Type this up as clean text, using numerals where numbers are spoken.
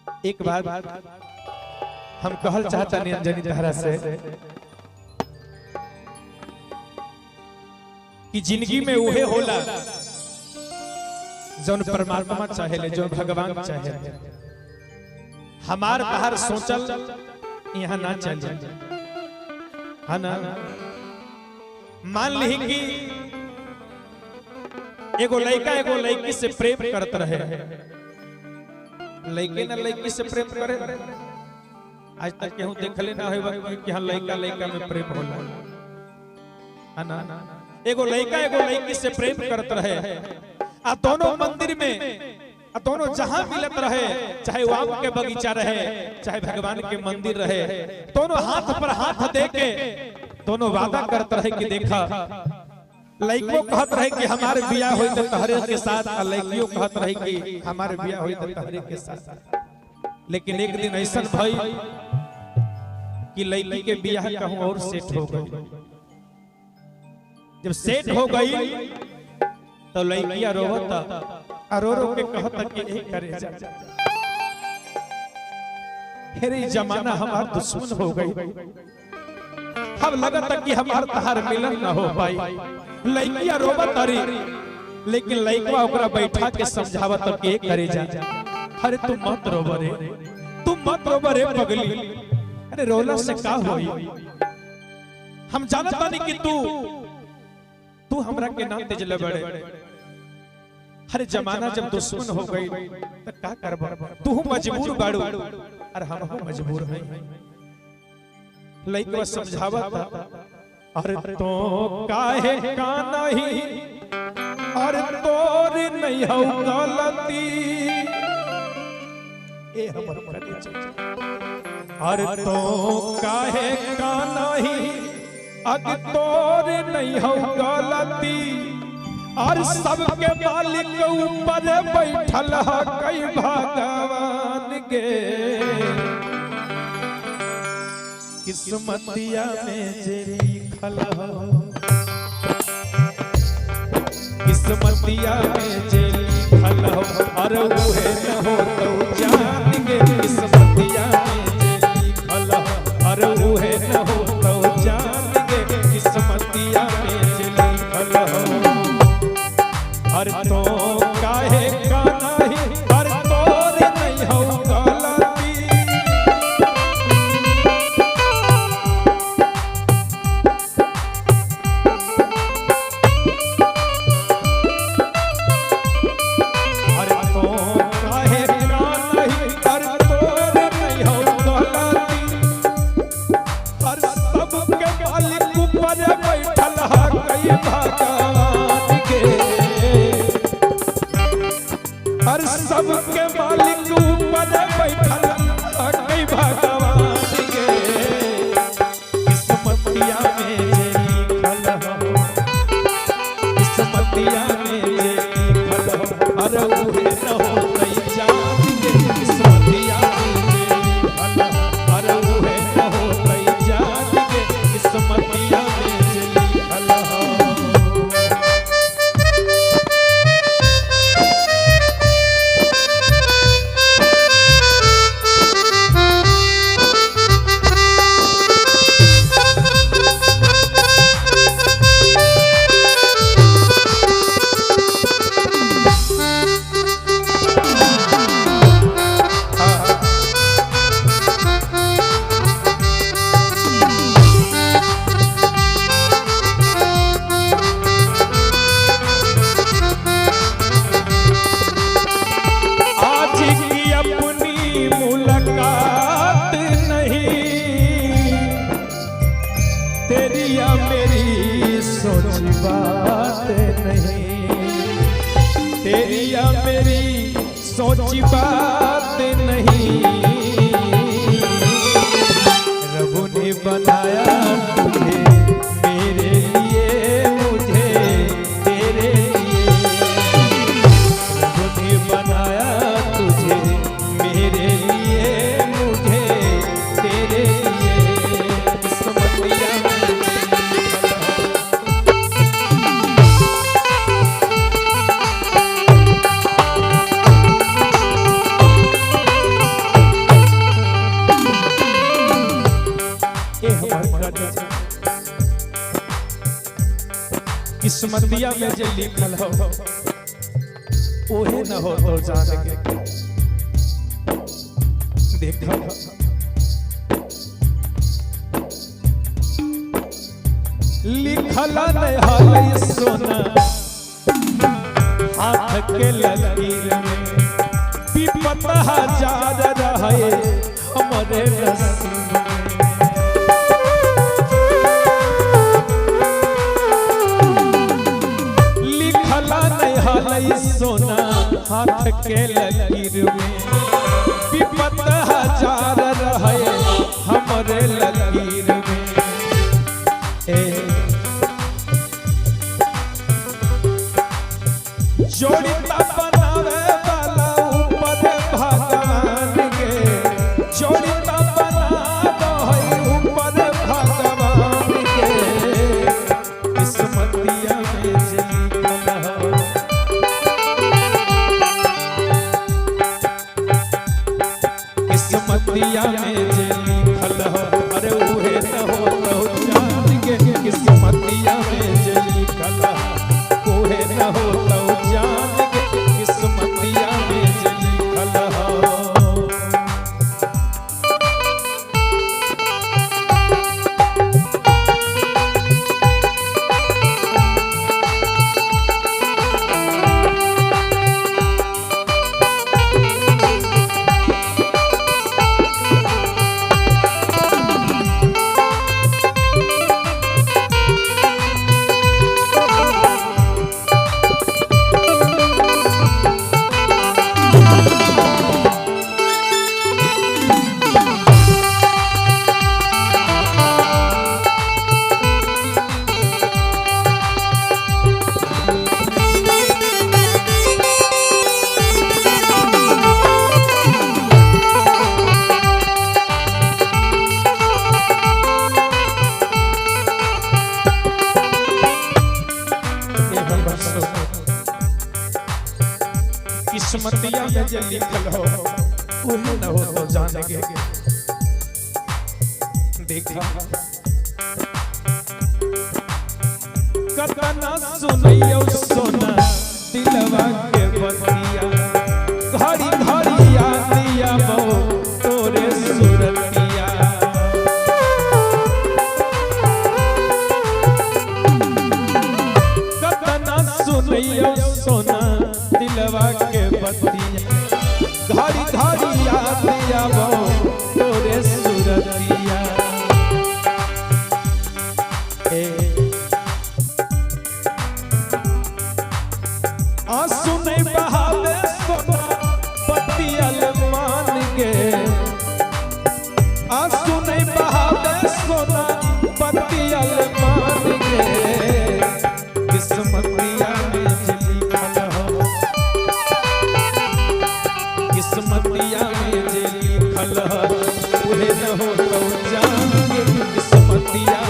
एक बार हम कहल चाहता निरंजनी धारा से कि जिंदगी में उहे होला जौन परमात्मा चाहेले, जो भगवान चाहेले। हमार बाहर सोचल यहाँ ना चल जाए, है ना। मान ली कि एगो लड़का एगो लड़की से प्रेम करत रहे, लड़के ना लड़की से प्रेम करे। आज तक केहू देखले ना होगा कि हाँ लड़का लड़का में प्रेम होला, है ना। एगो लड़का एगो लड़की से प्रेम करत रहे, आ दोनों मंदिर में, आ दोनों जहां मिलत रहे, चाहे वो आम के बगीचा रहे, चाहे भगवान के मंदिर रहे, दोनों हाथ पर हाथ दे के दोनों वादा करते रहे कि देखा, लड़को कहत रहे कि हमारे बियाह होई त तहरे के साथ, आ लड़कियों कहत रहे कि हमारे बियाह होई त तहरे के साथ। लेकिन एक दिन ऐसा भई कि लड़की के बियाह कहूं और सेट हो गई। जब सेट हो गई तो लड़कियां रोवता, रो रो के कहता कि एक करे जा, हेरे जमाना हमार दुश्मन हो गई, अब लगता कि हमार तहार मिलन ना हो पाई। लड़कियां रोवत अरे, लेकिन लड़का ओकरा बैठा के समझावत कि एक करे जा। अरे तुम मत रोबो रे, तुम मत रोबो रे पगली, अरे रोला से का होई, हम जानता नहीं कि तू हमरा के नाम तेजले बड़े। अरे जमाना जब दुश्मन हो गई तो का करबा, तू मजबूर बाड़ू और हम मजबूर हैं। लइकवा समझावत, अरे तो काहे का नहीं, अरे तोर नहीं हो गलती, ए हमर कलेजा, अरे तो काहे का नहीं, अग तोर नहीं हो गलती, और सबके मालिक के ऊपर बैठल है कई भगवान के, किस्मतिया में जे लिखल हो, किस्मतिया में जे लिखल हो, और उहे न हो तो जान के, किस्मतिया में जे लिखल हो, और उहे न हो तो जान के, किस्मतिया में जे लिखल हो। हर तो काहे का नहीं, हर तोर नहीं हो गलती, हर तो काहे का नहीं, हर तोर नहीं हो गलती, हर सबके मालिक ऊपर बैठल है कई भगवान के, हर सबके मालिक ऊपर बैठल कई भगवान के, किस्मतिया में जे लिखल हो, किस्मतिया में जे लिखल हो, अरे उहे न हो तई जान के, किस्मतिया में जे लिखल हो, अरे उहे न हो तई जान के, किस्मतिया में जे लिखल हो। सोची बात नहीं, रब ने बनाया तुझे मेरे लिए, मुझे तेरे लिए, रब ने बनाया तुझे मेरे लिए, मुझे तेरे लिए, किस्मतिया में किस्मतिया में जे लिखल हो ओहे न हो तो जान के देखो लिखल नहीं है सोना हाथ के लकीर में विपत हजार रहे हमारे नसीब में सोना हाथ के लकीर में विपत हजार रहे हमारे लकीर में जोड़िता बनावे वाला ऊपर भगवान के जोड़िता बनावे ऊपर भगवान के किस्मतिया में किस्मतिया में जे लिखल हो अरे उहे न हो तो जान के किस्मतिया में जे लिखल हो उहे न हो तो जान के किस्मतिया में जे लिखल हो किस्मतिया में जे लिखल हो उहे न हो तो जान के देखा कतना सुनैयो सोना दिलवा के बतिया घड़ी घड़ी यादिया बो तोरे सूरतिया कतना सुनैयो सोना दिलवा के बतिया घड़ी घड़ी यादिया बो तोरे सूरतिया आंसू नहीं बहावे सोना पतियल मान के आंसू नहीं बहावे सोना पतियल मान के किस्मतिया में जे लिखल हो किस्मतिया में जे लिखल हो उहे न हो तो जान के किस्मतिया